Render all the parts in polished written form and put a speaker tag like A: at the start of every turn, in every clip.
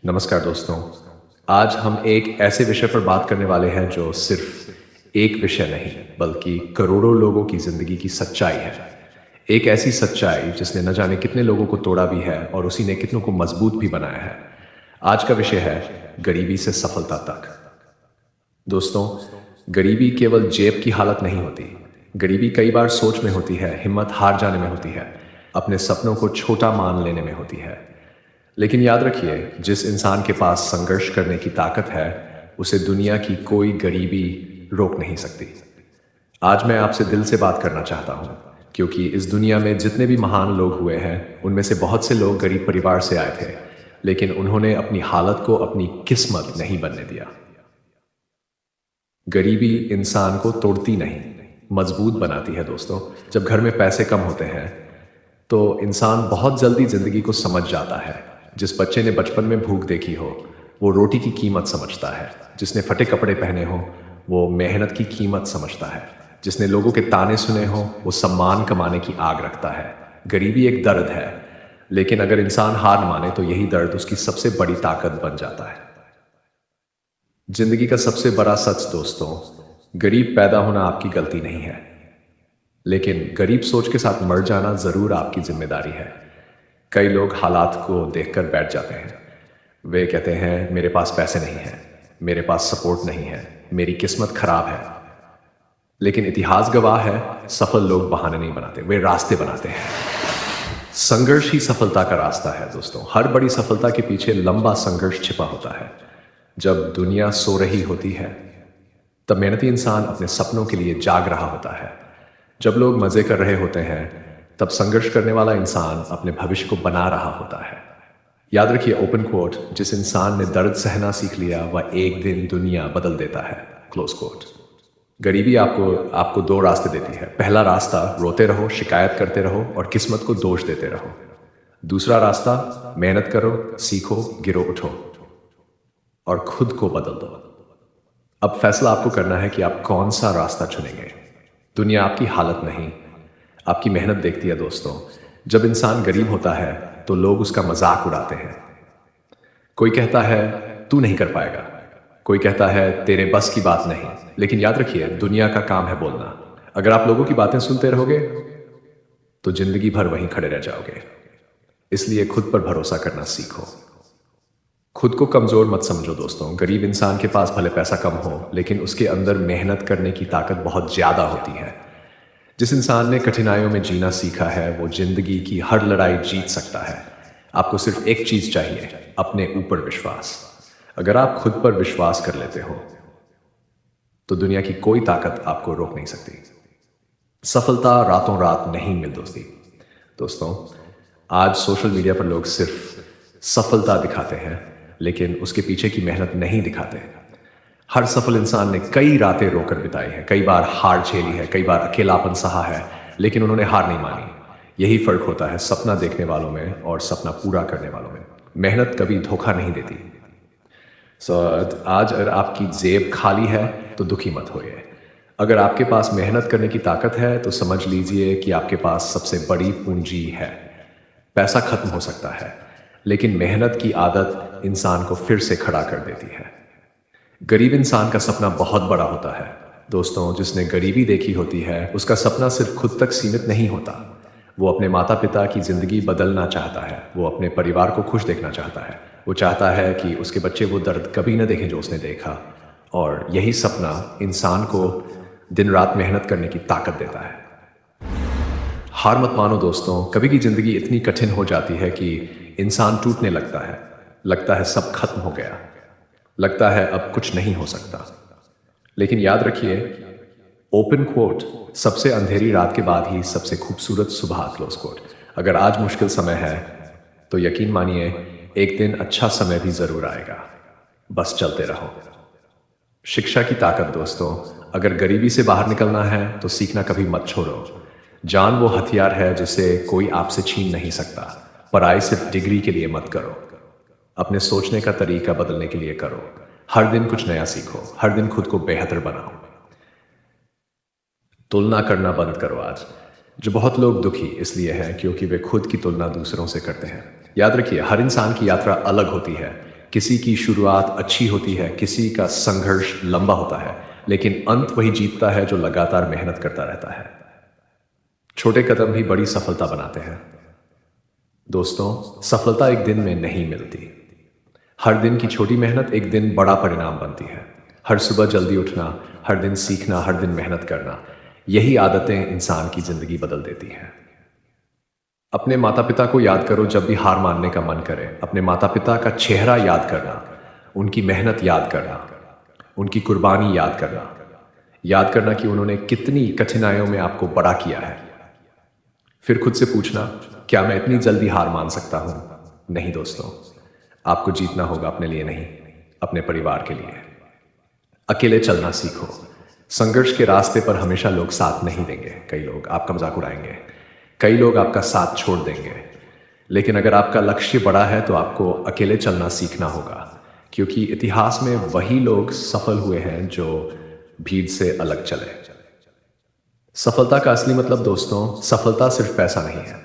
A: नमस्कार दोस्तों। आज हम एक ऐसे विषय पर बात करने वाले हैं जो सिर्फ एक विषय नहीं बल्कि करोड़ों लोगों की जिंदगी की सच्चाई है। एक ऐसी सच्चाई जिसने न जाने कितने लोगों को तोड़ा भी है और उसी ने कितनों को मजबूत भी बनाया है। आज का विषय है गरीबी से सफलता तक। दोस्तों, गरीबी केवल जेब की हालत नहीं होती। गरीबी कई बार सोच में होती है, हिम्मत हार जाने में होती है, अपने सपनों को छोटा मान लेने में होती है। लेकिन याद रखिए, जिस इंसान के पास संघर्ष करने की ताकत है उसे दुनिया की कोई गरीबी रोक नहीं सकती। आज मैं आपसे दिल से बात करना चाहता हूं, क्योंकि इस दुनिया में जितने भी महान लोग हुए हैं उनमें से बहुत से लोग गरीब परिवार से आए थे, लेकिन उन्होंने अपनी हालत को अपनी किस्मत नहीं बनने दिया। गरीबी इंसान को तोड़ती नहीं, मजबूत बनाती है दोस्तों। जब घर में पैसे कम होते हैं तो इंसान बहुत जल्दी जिंदगी को समझ जाता है। जिस बच्चे ने बचपन में भूख देखी हो वो रोटी की कीमत समझता है। जिसने फटे कपड़े पहने हो वो मेहनत की कीमत समझता है। जिसने लोगों के ताने सुने हो वो सम्मान कमाने की आग रखता है। गरीबी एक दर्द है, लेकिन अगर इंसान हार न माने तो यही दर्द उसकी सबसे बड़ी ताकत बन जाता है। जिंदगी का सबसे बड़ा सच दोस्तों, गरीब पैदा होना आपकी गलती नहीं है, लेकिन गरीब सोच के साथ मर जाना जरूर आपकी जिम्मेदारी है। कई लोग हालात को देखकर बैठ जाते हैं। वे कहते हैं मेरे पास पैसे नहीं है, मेरे पास सपोर्ट नहीं है, मेरी किस्मत खराब है। लेकिन इतिहास गवाह है, सफल लोग बहाने नहीं बनाते, वे रास्ते बनाते हैं। संघर्ष ही सफलता का रास्ता है दोस्तों। हर बड़ी सफलता के पीछे लंबा संघर्ष छिपा होता है। जब दुनिया सो रही होती है तब मेहनती इंसान अपने सपनों के लिए जाग रहा होता है। जब लोग मजे कर रहे होते हैं तब संघर्ष करने वाला इंसान अपने भविष्य को बना रहा होता है। याद रखिए ओपन कोट, जिस इंसान ने दर्द सहना सीख लिया वह एक दिन दुनिया बदल देता है। Close quote. गरीबी आपको आपको दो रास्ते देती है। पहला रास्ता, रोते रहो, शिकायत करते रहो और किस्मत को दोष देते रहो। दूसरा रास्ता, मेहनत करो, सीखो, गिरो, उठो और खुद को बदल दो। अब फैसला आपको करना है कि आप कौन सा रास्ता चुनेंगे। दुनिया आपकी हालत नहीं, आपकी मेहनत देखती है दोस्तों। जब इंसान गरीब होता है तो लोग उसका मजाक उड़ाते हैं। कोई कहता है तू नहीं कर पाएगा, कोई कहता है तेरे बस की बात नहीं। लेकिन याद रखिए, दुनिया का काम है बोलना। अगर आप लोगों की बातें सुनते रहोगे तो जिंदगी भर वहीं खड़े रह जाओगे। इसलिए खुद पर भरोसा करना सीखो। खुद को कमजोर मत समझो दोस्तों। गरीब इंसान के पास भले पैसा कम हो, लेकिन उसके अंदर मेहनत करने की ताकत बहुत ज्यादा होती है। जिस इंसान ने कठिनाइयों में जीना सीखा है वो जिंदगी की हर लड़ाई जीत सकता है। आपको सिर्फ एक चीज चाहिए, अपने ऊपर विश्वास। अगर आप खुद पर विश्वास कर लेते हो तो दुनिया की कोई ताकत आपको रोक नहीं सकती। सफलता रातों रात नहीं मिल दोस्ती दोस्तों। आज सोशल मीडिया पर लोग सिर्फ सफलता दिखाते हैं, लेकिन उसके पीछे की मेहनत नहीं दिखाते। हर सफल इंसान ने कई रातें रोकर बिताई है, कई बार हार झेली है, कई बार अकेलापन सहा है, लेकिन उन्होंने हार नहीं मानी। यही फर्क होता है सपना देखने वालों में और सपना पूरा करने वालों में। मेहनत कभी धोखा नहीं देती। आज अगर आपकी जेब खाली है तो दुखी मत होइए। अगर आपके पास मेहनत करने की ताकत है तो समझ लीजिए कि आपके पास सबसे बड़ी पूंजी है। पैसा खत्म हो सकता है, लेकिन मेहनत की आदत इंसान को फिर से खड़ा कर देती है। गरीब इंसान का सपना बहुत बड़ा होता है दोस्तों। जिसने गरीबी देखी होती है उसका सपना सिर्फ खुद तक सीमित नहीं होता। वो अपने माता पिता की जिंदगी बदलना चाहता है, वो अपने परिवार को खुश देखना चाहता है, वो चाहता है कि उसके बच्चे वो दर्द कभी न देखें जो उसने देखा। और यही सपना इंसान को दिन रात मेहनत करने की ताकत देता है। हार मत मानो दोस्तों। कभी की जिंदगी इतनी कठिन हो जाती है कि इंसान टूटने लगता है सब खत्म हो गया, लगता है अब कुछ नहीं हो सकता। लेकिन याद रखिए ओपन कोट, सबसे अंधेरी रात के बाद ही सबसे खूबसूरत सुबह। Close quote. अगर आज मुश्किल समय है तो यकीन मानिए एक दिन अच्छा समय भी जरूर आएगा। बस चलते रहो। शिक्षा की ताकत दोस्तों, अगर गरीबी से बाहर निकलना है तो सीखना कभी मत छोड़ो। ज्ञान वो हथियार है जिसे कोई आपसे छीन नहीं सकता। पढ़ाई सिर्फ डिग्री के लिए मत करो, अपने सोचने का तरीका बदलने के लिए करो। हर दिन कुछ नया सीखो, हर दिन खुद को बेहतर बनाओ। तुलना करना बंद करो आज। जो बहुत लोग दुखी इसलिए हैं क्योंकि वे खुद की तुलना दूसरों से करते हैं। याद रखिए हर इंसान की यात्रा अलग होती है। किसी की शुरुआत अच्छी होती है, किसी का संघर्ष लंबा होता है, लेकिन अंत वही जीतता है जो लगातार मेहनत करता रहता है। छोटे कदम भी बड़ी सफलता बनाते हैं। दोस्तों, सफलता एक दिन में नहीं मिलती। हर दिन की छोटी मेहनत एक दिन बड़ा परिणाम बनती है। हर सुबह जल्दी उठना, हर दिन सीखना, हर दिन मेहनत करना, यही आदतें इंसान की जिंदगी बदल देती हैं। अपने माता पिता को याद करो जब भी हार मानने का मन करे। अपने माता पिता का चेहरा याद करना, उनकी मेहनत याद करना, उनकी कुर्बानी याद करना कि उन्होंने कितनी कठिनाइयों में आपको बड़ा किया है। फिर खुद से पूछना, क्या मैं इतनी जल्दी हार मान सकता हूं? नहीं दोस्तों, आपको जीतना होगा अपने लिए नहीं, अपने परिवार के लिए। अकेले चलना सीखो। संघर्ष के रास्ते पर हमेशा लोग साथ नहीं देंगे। कई लोग आपका मजाक उड़ाएंगे, कई लोग आपका साथ छोड़ देंगे। लेकिन अगर आपका लक्ष्य बड़ा है तो आपको अकेले चलना सीखना होगा, क्योंकि इतिहास में वही लोग सफल हुए हैं जो भीड़ से अलग चले। सफलता का असली मतलब दोस्तों, सफलता सिर्फ पैसा नहीं है।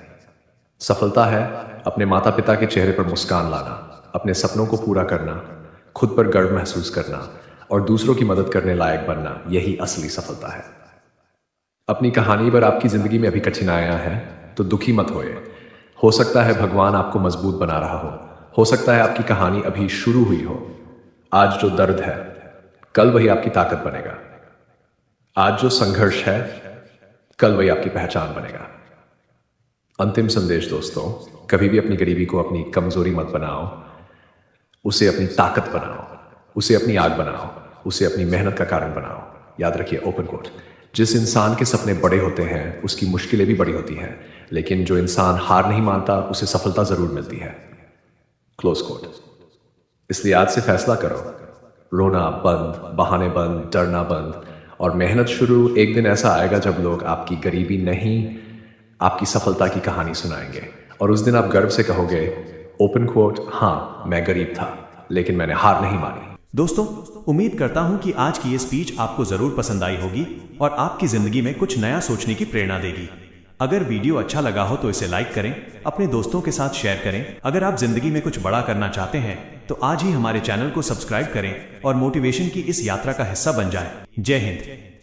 A: सफलता है अपने माता पिता के चेहरे पर मुस्कान लाना, अपने सपनों को पूरा करना, खुद पर गर्व महसूस करना और दूसरों की मदद करने लायक बनना, यही असली सफलता है। अपनी कहानी पर आपकी जिंदगी में अभी कठिनाइयां हैं तो दुखी मत होइए। हो सकता है भगवान आपको मजबूत बना रहा हो सकता है आपकी कहानी अभी शुरू हुई हो। आज जो दर्द है, कल वही आपकी ताकत बनेगा। आज जो संघर्ष है, कल वही आपकी पहचान बनेगा। अंतिम संदेश दोस्तों, कभी भी अपनी गरीबी को अपनी कमजोरी मत बनाओ, उसे अपनी ताकत बनाओ, उसे अपनी आग बनाओ, उसे अपनी मेहनत का कारण बनाओ। याद रखिए, ओपन कोट, जिस इंसान के सपने बड़े होते हैं उसकी मुश्किलें भी बड़ी होती हैं, लेकिन जो इंसान हार नहीं मानता उसे सफलता जरूर मिलती है। Close quote. इसलिए आज से फैसला करो, रोना बंद, बहाने बंद, डरना बंद और मेहनत शुरू। एक दिन ऐसा आएगा जब लोग आपकी गरीबी नहीं, आपकी सफलता की कहानी सुनाएंगे और उस दिन आप गर्व से कहोगे, ओपन कोट, हाँ मैं गरीब था लेकिन मैंने हार नहीं मानी।
B: दोस्तों, उम्मीद करता हूं कि आज की ये स्पीच आपको जरूर पसंद आई होगी और आपकी जिंदगी में कुछ नया सोचने की प्रेरणा देगी। अगर वीडियो अच्छा लगा हो तो इसे लाइक करें, अपने दोस्तों के साथ शेयर करें। अगर आप जिंदगी में कुछ बड़ा करना चाहते हैं तो आज ही हमारे चैनल को सब्सक्राइब करें और मोटिवेशन की इस यात्रा का हिस्सा बन जाएं। जय हिंद।